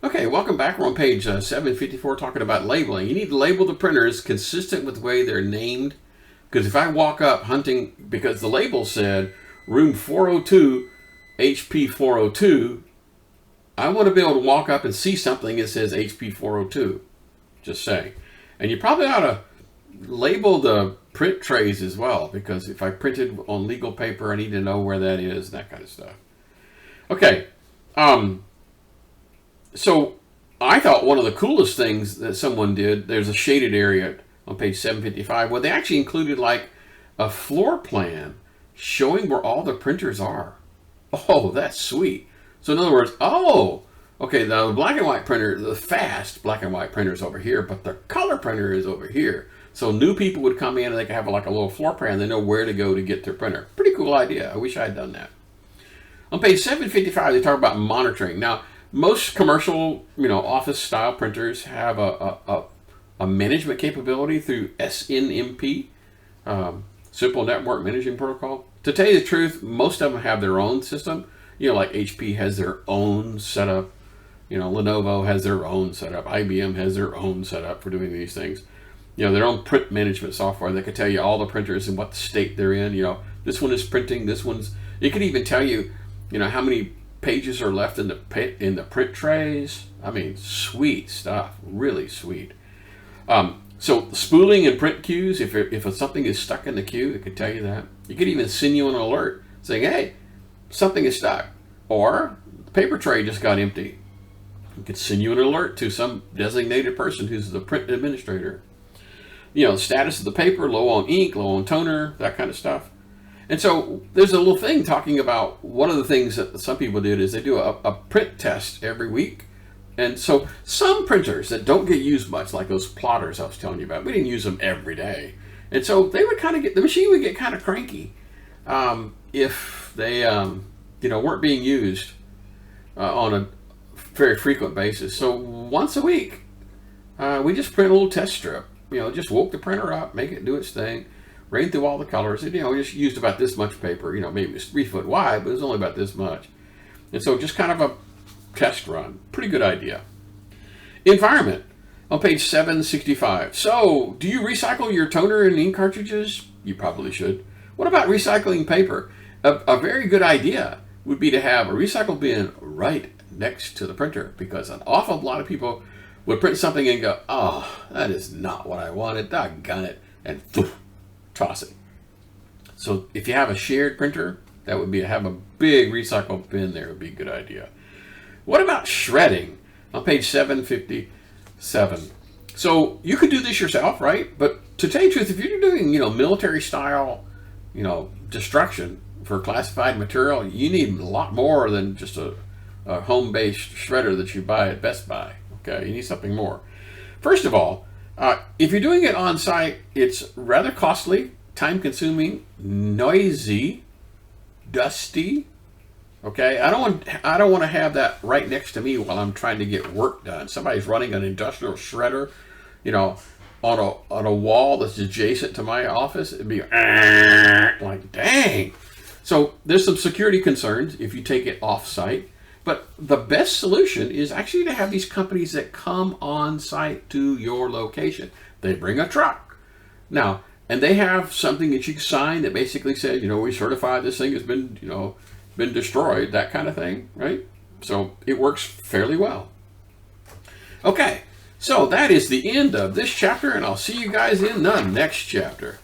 Okay, welcome back. We're on page 754 talking about labeling. You need to label the printers consistent with the way they're named. Because if I walk up hunting, because the label said room 402, HP 402, I want to be able to walk up and see something that says HP 402. Just saying. And you probably ought to label the print trays as well, because if I printed on legal paper, I need to know where that is and that kind of stuff. Okay. So I thought one of the coolest things that someone did, there's a shaded area on page 755, where they actually included like a floor plan showing where all the printers are. Oh, that's sweet. So in other words, okay, the black and white printer, the fast black and white printer is over here, but the color printer is over here. So new people would come in and they could have like a little floor plan. They know where to go to get their printer. Pretty cool idea. I wish I had done that. On page 755, they talk about monitoring. Now, most commercial, office style printers have a management capability through SNMP, Simple Network Managing Protocol. To tell you the truth, most of them have their own system. Like HP has their own setup. Lenovo has their own setup. IBM has their own setup for doing these things. Their own print management software that could tell you all the printers and what state they're in. This one is printing. This one's. It could even tell you, how many pages are left in the print trays. I mean, sweet stuff. Really sweet. So spooling and print queues. If something is stuck in the queue, it could tell you that. You could even send you an alert saying, "Hey, something is stuck," or the paper tray just got empty. It could send you an alert to some designated person who's the print administrator. The status of the paper, low on ink, low on toner, that kind of stuff. And so there's a little thing talking about one of the things that some people did is they do a print test every week. And so some printers that don't get used much, like those plotters I was telling you about, we didn't use them every day. And so they would the machine would get kind of cranky if they, weren't being used on a very frequent basis. So once a week, we just print a little test strip. Just woke the printer up, make it do its thing, ran through all the colors. And, we just used about this much paper. Maybe it was 3 foot wide, but it was only about this much. And so just kind of a test run. Pretty good idea. Environment on page 765. So, do you recycle your toner and ink cartridges? You probably should. What about recycling paper? A very good idea would be to have a recycle bin right next to the printer, because an awful lot of people would print something and go, "Oh, that is not what I wanted, doggone it," and toss it. So if you have a shared printer, that would be have a big recycle bin there would be a good idea. What about shredding on page 757? So you could do this yourself, right? But to tell you the truth, if you're doing, military style, destruction for classified material, you need a lot more than just a home-based shredder that you buy at Best Buy. Okay, you need something more. First of all, if you're doing it on site, it's rather costly, time-consuming, noisy, dusty. Okay, I don't want to have that right next to me while I'm trying to get work done. Somebody's running an industrial shredder, on a wall that's adjacent to my office. It'd be like, dang. So there's some security concerns if you take it off-site. But the best solution is actually to have these companies that come on site to your location. They bring a truck. Now, and they have something that you can sign that basically says, we certify this thing has been, been destroyed, that kind of thing, right? So it works fairly well. Okay, so that is the end of this chapter, and I'll see you guys in the next chapter.